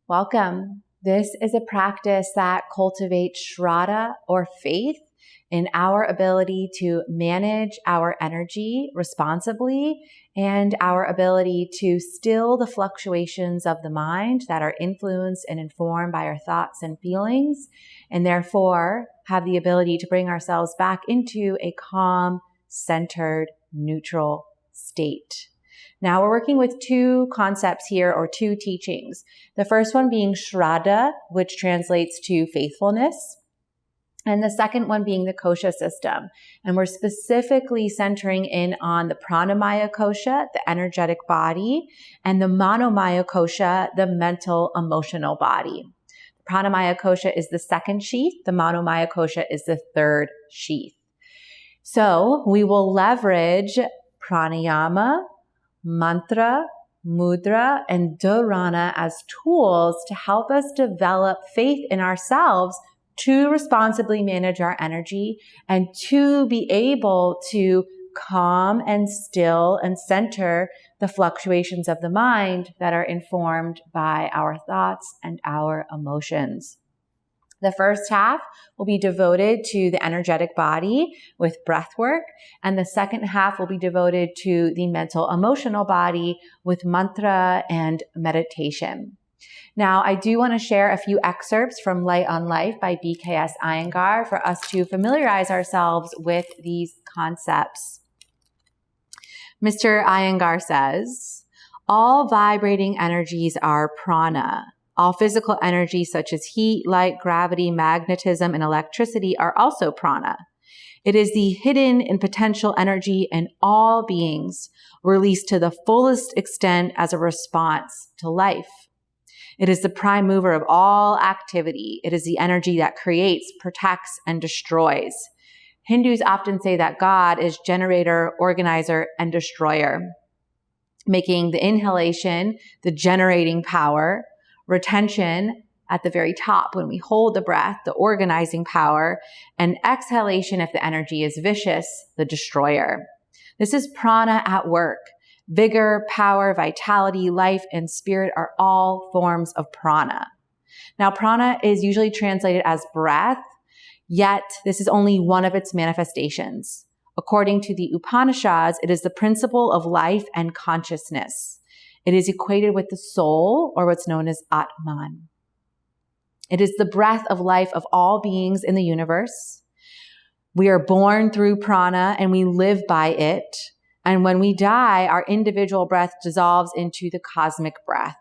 Welcome. This is a practice that cultivates shraddha or faith in our ability to manage our energy responsibly and our ability to still the fluctuations of the mind that are influenced and informed by our thoughts and feelings, and therefore have the ability to bring ourselves back into a calm, centered, neutral state. Now we're working with two concepts here, or two teachings. The first one being shraddha, which translates to faithfulness. And the second one being the Kosha system. And we're specifically centering in on the Pranamayakosha, the energetic body, and the Manomayakosha, the mental, emotional body. The Pranamayakosha is the second sheath. The Manomayakosha is the third sheath. So we will leverage Pranayama, mantra, mudra, and dharana as tools to help us develop faith in ourselves to responsibly manage our energy and to be able to calm and still and center the fluctuations of the mind that are informed by our thoughts and our emotions. The first half will be devoted to the energetic body with breath work, and the second half will be devoted to the mental emotional body with mantra and meditation. Now, I do want to share a few excerpts from Light on Life by BKS Iyengar for us to familiarize ourselves with these concepts. Mr. Iyengar says, all vibrating energies are prana. All physical energies such as heat, light, gravity, magnetism, and electricity are also prana. It is the hidden and potential energy in all beings released to the fullest extent as a response to life. It is the prime mover of all activity. It is the energy that creates, protects, and destroys. Hindus often say that God is generator, organizer, and destroyer, making the inhalation the generating power, retention at the very top when we hold the breath, the organizing power, and exhalation if the energy is vicious, the destroyer. This is prana at work. Vigor, power, vitality, life, and spirit are all forms of prana. Now, prana is usually translated as breath, yet this is only one of its manifestations. According to the Upanishads, it is the principle of life and consciousness. It is equated with the soul, or what's known as Atman. It is the breath of life of all beings in the universe. We are born through prana and we live by it. And when we die, our individual breath dissolves into the cosmic breath.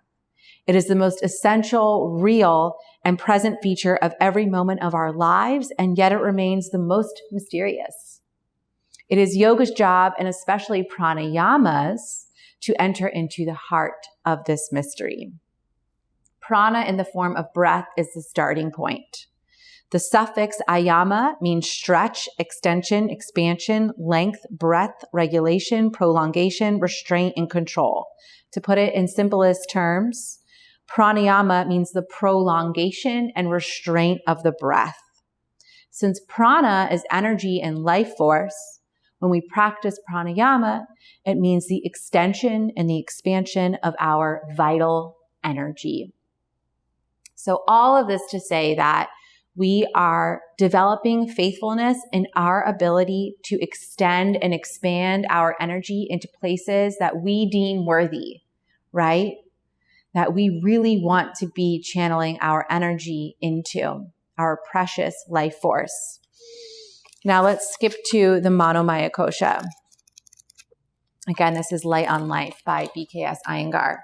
It is the most essential, real, and present feature of every moment of our lives, and yet it remains the most mysterious. It is yoga's job, and especially pranayama's, to enter into the heart of this mystery. Prana in the form of breath is the starting point. The suffix ayama means stretch, extension, expansion, length, breadth, regulation, prolongation, restraint, and control. To put it in simplest terms, pranayama means the prolongation and restraint of the breath. Since prana is energy and life force, when we practice pranayama, it means the extension and the expansion of our vital energy. So all of this to say that we are developing faithfulness in our ability to extend and expand our energy into places that we deem worthy, right? That we really want to be channeling our energy into, our precious life force. Now let's skip to the Manomayakosha. Again, this is Light on Life by BKS Iyengar.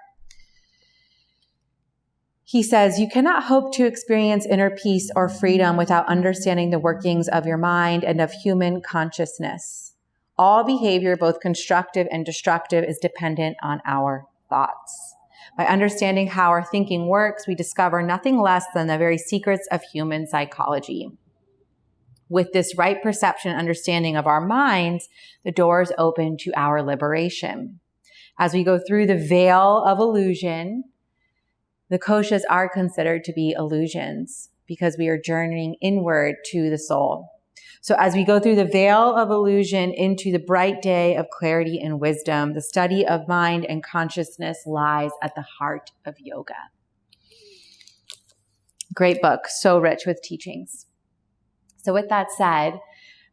He says, you cannot hope to experience inner peace or freedom without understanding the workings of your mind and of human consciousness. All behavior, both constructive and destructive, is dependent on our thoughts. By understanding how our thinking works, we discover nothing less than the very secrets of human psychology. With this right perception and understanding of our minds, the doors open to our liberation. As we go through the veil of illusion, the koshas are considered to be illusions because we are journeying inward to the soul. So as we go through the veil of illusion into the bright day of clarity and wisdom, the study of mind and consciousness lies at the heart of yoga. Great book, so rich with teachings. So with that said,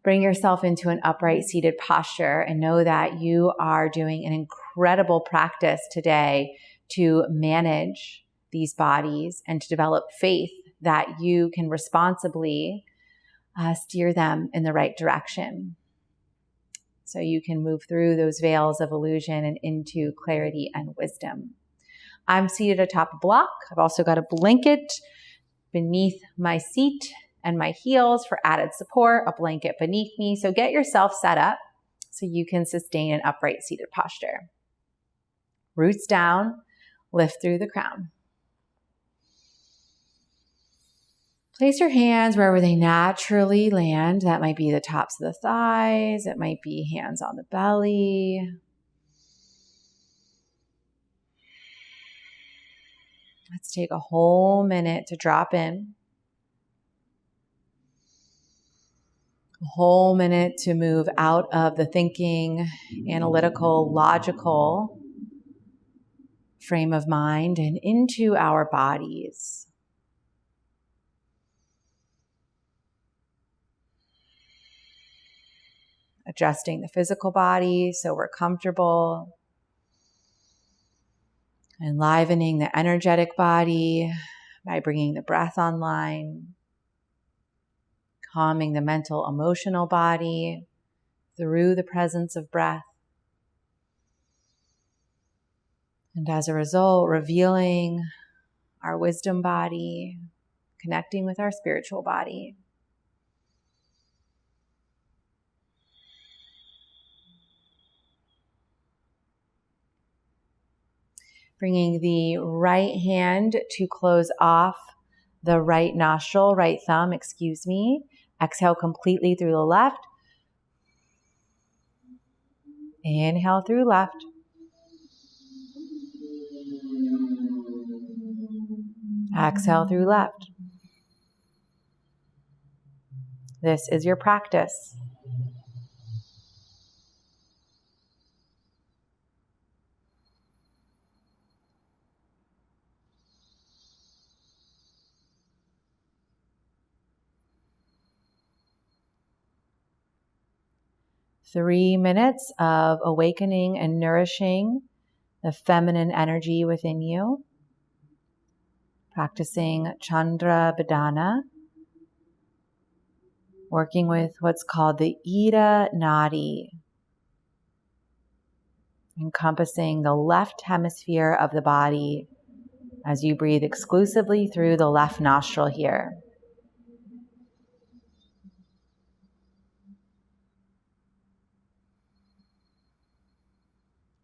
bring yourself into an upright seated posture and know that you are doing an incredible practice today to manage these bodies and to develop faith that you can responsibly steer them in the right direction. So you can move through those veils of illusion and into clarity and wisdom. I'm seated atop a block. I've also got a blanket beneath my seat and my heels for added support, a blanket beneath me. So get yourself set up so you can sustain an upright seated posture. Roots down, lift through the crown. Place your hands wherever they naturally land. That might be the tops of the thighs. It might be hands on the belly. Let's take a whole minute to drop in. A whole minute to move out of the thinking, analytical, logical frame of mind and into our bodies. Adjusting the physical body so we're comfortable. Enlivening the energetic body by bringing the breath online. Calming the mental, emotional body through the presence of breath. And as a result, revealing our wisdom body, connecting with our spiritual body. Bringing the right hand to close off the right nostril, right thumb, Exhale completely through the left. Inhale through left. Exhale through left. This is your practice. Three minutes of awakening and nourishing the feminine energy within you. Practicing Chandra Bhadana. Working with what's called the Ida Nadi. Encompassing the left hemisphere of the body as you breathe exclusively through the left nostril here.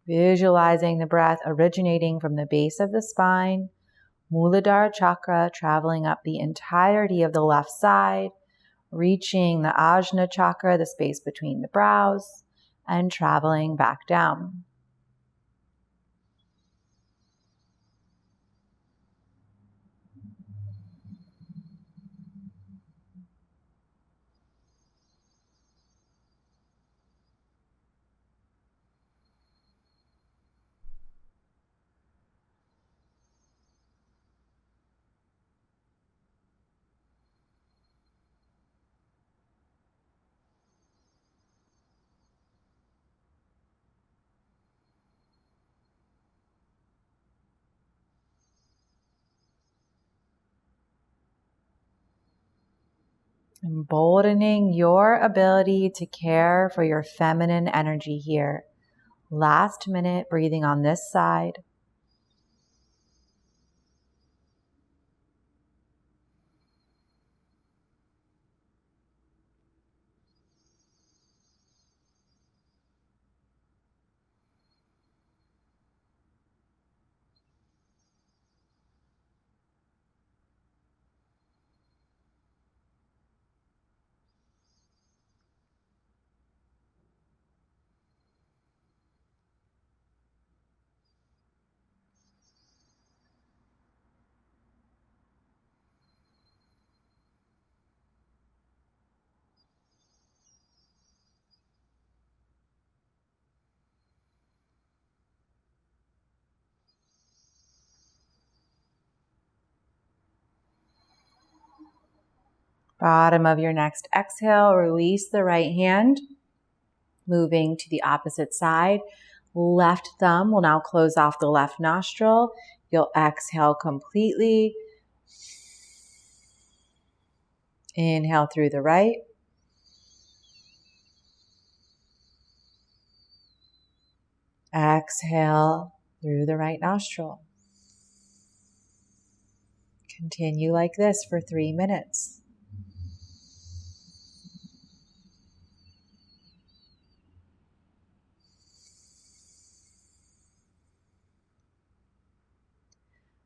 Visualizing the breath originating from the base of the spine, Muladhara chakra, traveling up the entirety of the left side, reaching the Ajna chakra, the space between the brows, and traveling back down. Emboldening your ability to care for your feminine energy here. Last minute breathing on this side. Bottom of your next exhale, release the right hand, moving to the opposite side. Left thumb will now close off the left nostril. You'll exhale completely. Inhale through the right. Exhale through the right nostril. Continue like this for 3 minutes.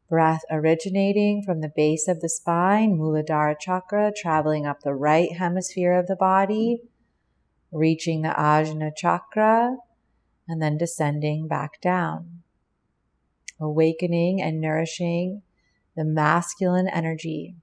Breath originating from the base of the spine, Muladhara chakra, traveling up the right hemisphere of the body, reaching the Ajna chakra, and then descending back down. Awakening and nourishing the masculine energy.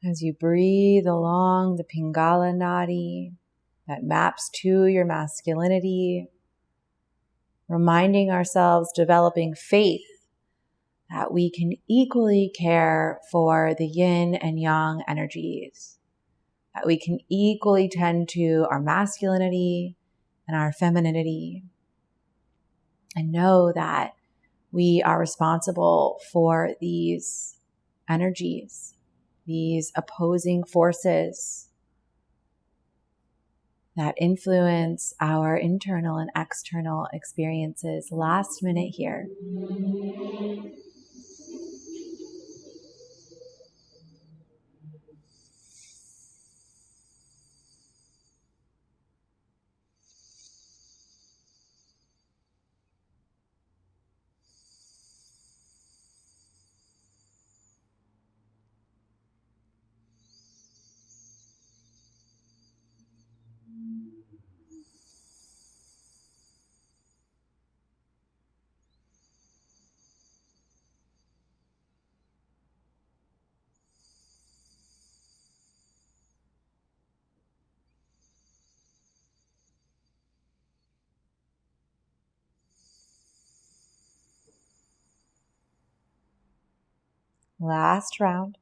As you breathe along the Pingala Nadi that maps to your masculinity, reminding ourselves, developing faith that we can equally care for the yin and yang energies, that we can equally tend to our masculinity and our femininity, and know that we are responsible for these energies, these opposing forces that influence our internal and external experiences. Last minute here. Last round.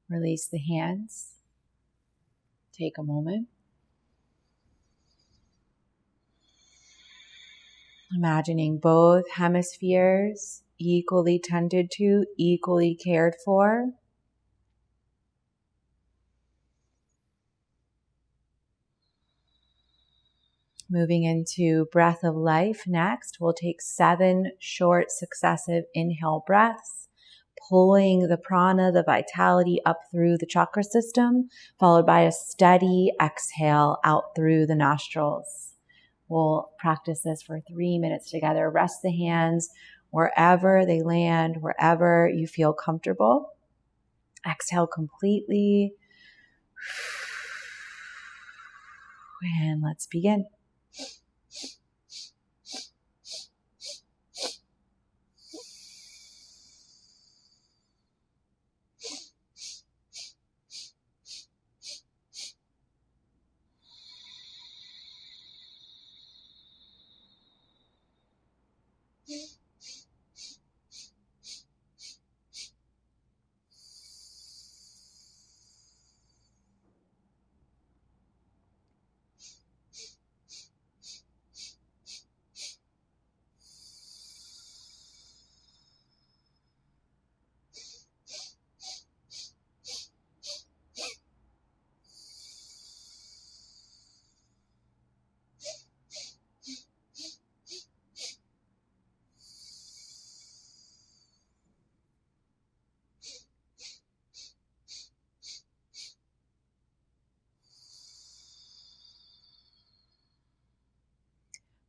Release the hands. Take a moment. Imagining both hemispheres equally tended to, equally cared for. Moving into breath of life next, we'll take 7 short successive inhale breaths, pulling the prana, the vitality up through the chakra system, followed by a steady exhale out through the nostrils. We'll practice this for 3 minutes together. Rest the hands wherever they land, wherever you feel comfortable. Exhale completely. And let's begin.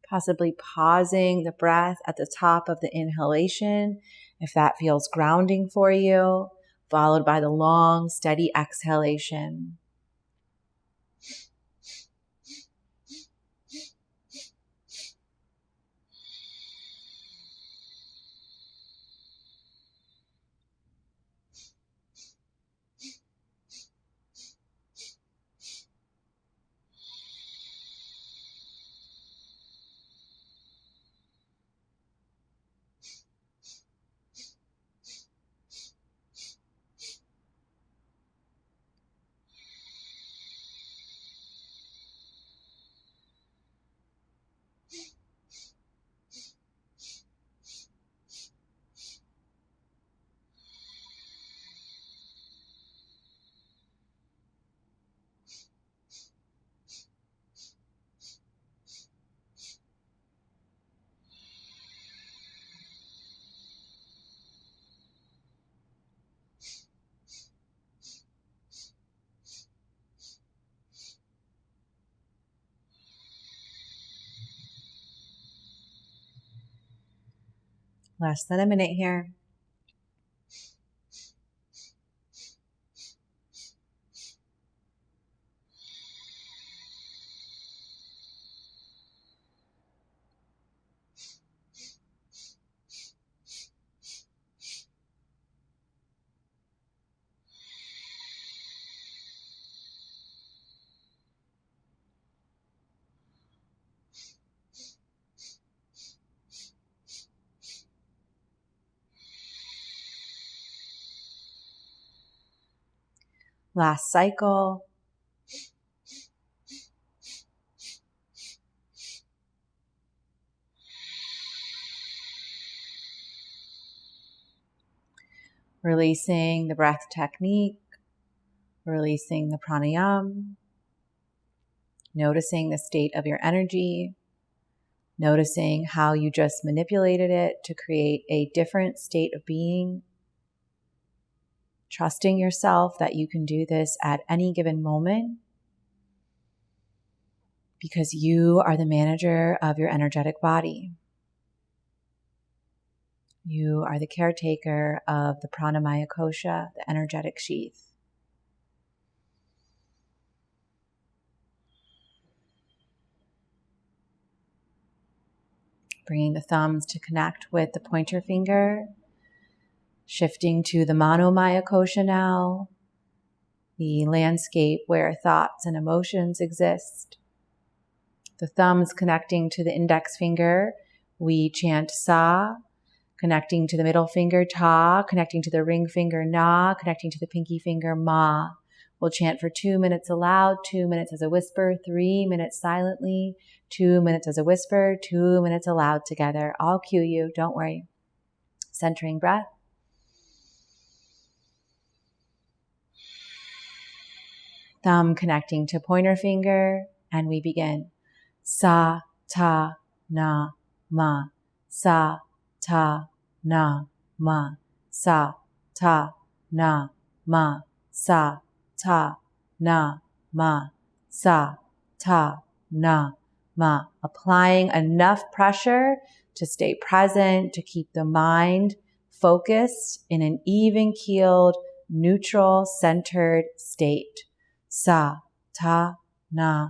Possibly pausing the breath at the top of the inhalation, if that feels grounding for you, followed by the long, steady exhalation. Less than a minute here. Last cycle. Releasing the breath technique, releasing the pranayama, noticing the state of your energy, noticing how you just manipulated it to create a different state of being, trusting yourself that you can do this at any given moment because you are the manager of your energetic body. You are the caretaker of the Pranamayakosha, the energetic sheath. Bringing the thumbs to connect with the pointer finger. Shifting to the Manomayakosha now. The landscape where thoughts and emotions exist. The thumbs connecting to the index finger. We chant Sa. Connecting to the middle finger, Ta, connecting to the ring finger, Na, connecting to the pinky finger, Ma. We'll chant for 2 minutes aloud, 2 minutes as a whisper, 3 minutes silently, 2 minutes as a whisper, 2 minutes aloud together. I'll cue you, don't worry. Centering breath. Thumb connecting to pointer finger, and we begin. Sa, Ta, Na, Ma. Sa, Ta, na, ma, sa, ta, na, ma, sa, ta, na, ma, sa, ta, na, ma. Applying enough pressure to stay present, to keep the mind focused in an even-keeled, neutral, centered state. Sa, ta, na,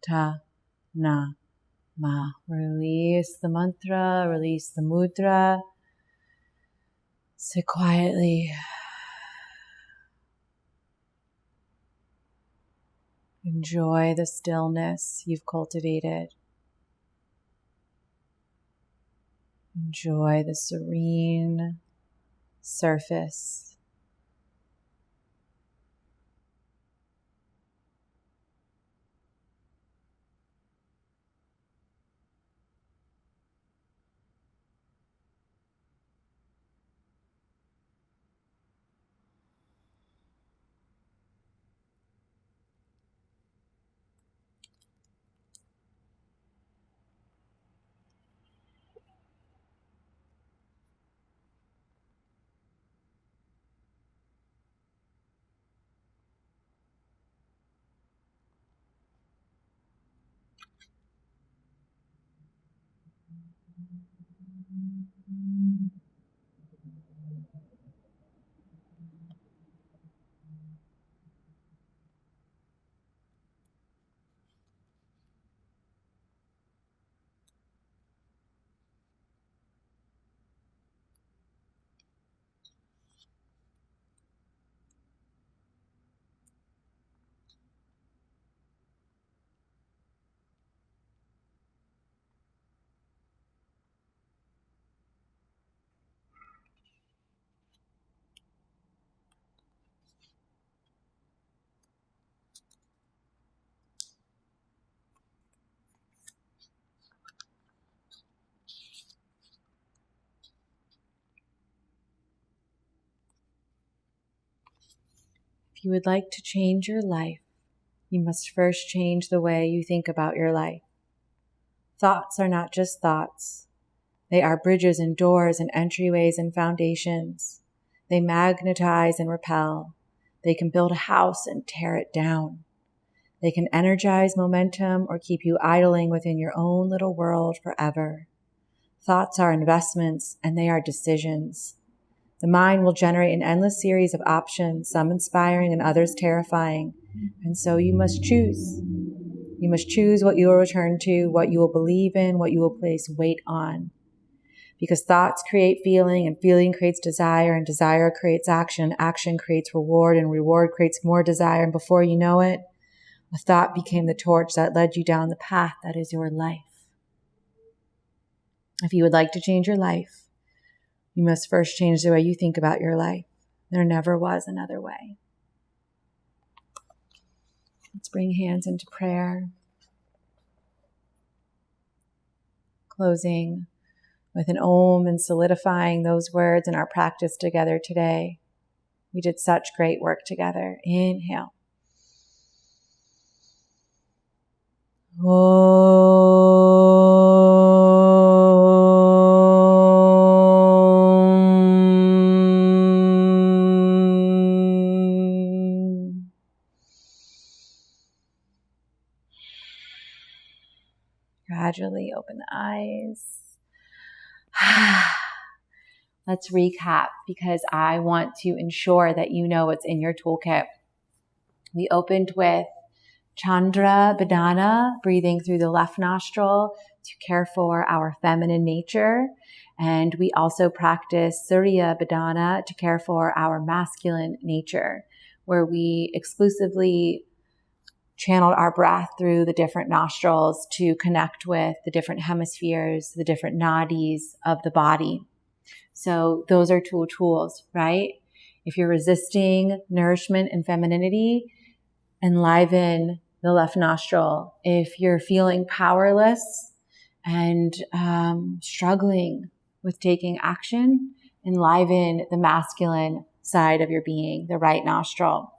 ta, na, ma. Release the mantra, release the mudra. Sit quietly. Enjoy the stillness you've cultivated. Enjoy the serene surface. If you would like to change your life, you must first change the way you think about your life. Thoughts are not just thoughts. They are bridges and doors and entryways and foundations. They magnetize and repel. They can build a house and tear it down. They can energize momentum or keep you idling within your own little world forever. Thoughts are investments and they are decisions. The mind will generate an endless series of options, some inspiring and others terrifying. And so you must choose. You must choose what you will return to, what you will believe in, what you will place weight on. Because thoughts create feeling, and feeling creates desire, and desire creates action. Action creates reward, and reward creates more desire. And before you know it, a thought became the torch that led you down the path that is your life. If you would like to change your life, you must first change the way you think about your life. There never was another way. Let's bring hands into prayer. Closing with an Om and solidifying those words in our practice together today. We did such great work together. Inhale. Om. Gradually open the eyes. Let's recap because I want to ensure that you know what's in your toolkit. We opened with Chandra Badana, breathing through the left nostril to care for our feminine nature. And we also practiced Surya Badana to care for our masculine nature, where we exclusively channeled our breath through the different nostrils to connect with the different hemispheres, the different nadis of the body. So those are two tools, right? If you're resisting nourishment and femininity, enliven the left nostril. If you're feeling powerless and struggling with taking action, enliven the masculine side of your being, the right nostril.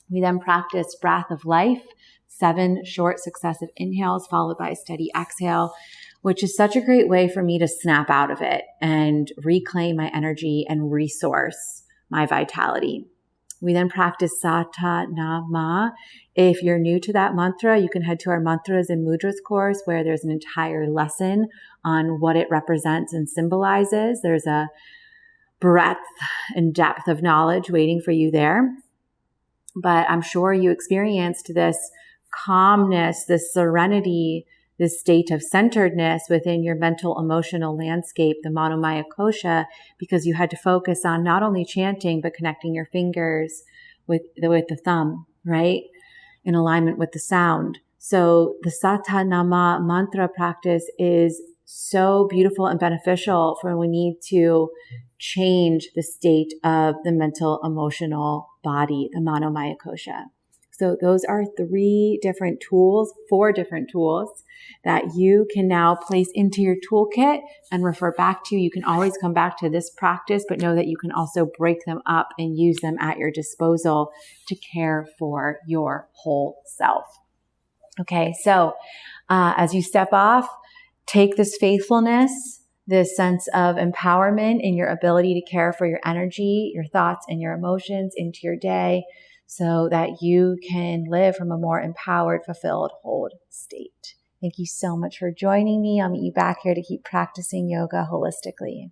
We then practice breath of life, 7 short successive inhales followed by a steady exhale, which is such a great way for me to snap out of it and reclaim my energy and resource my vitality. We then practice Sata Na Ma. If you're new to that mantra, you can head to our Mantras and Mudras course where there's an entire lesson on what it represents and symbolizes. There's a breadth and depth of knowledge waiting for you there. But I'm sure you experienced this calmness, this serenity, this state of centeredness within your mental emotional landscape, the Manomayakosha, because you had to focus on not only chanting, but connecting your fingers with the thumb, right? In alignment with the sound. So the Satanama mantra practice is so beautiful and beneficial for when we need to change the state of the mental emotional body, the Manomayakosha. So those are four different tools that you can now place into your toolkit and refer back to. You can always come back to this practice, but know that you can also break them up and use them at your disposal to care for your whole self. Okay, so as you step off, take this faithfulness, this sense of empowerment in your ability to care for your energy, your thoughts, and your emotions into your day so that you can live from a more empowered, fulfilled, whole state. Thank you so much for joining me. I'll meet you back here to keep practicing yoga holistically.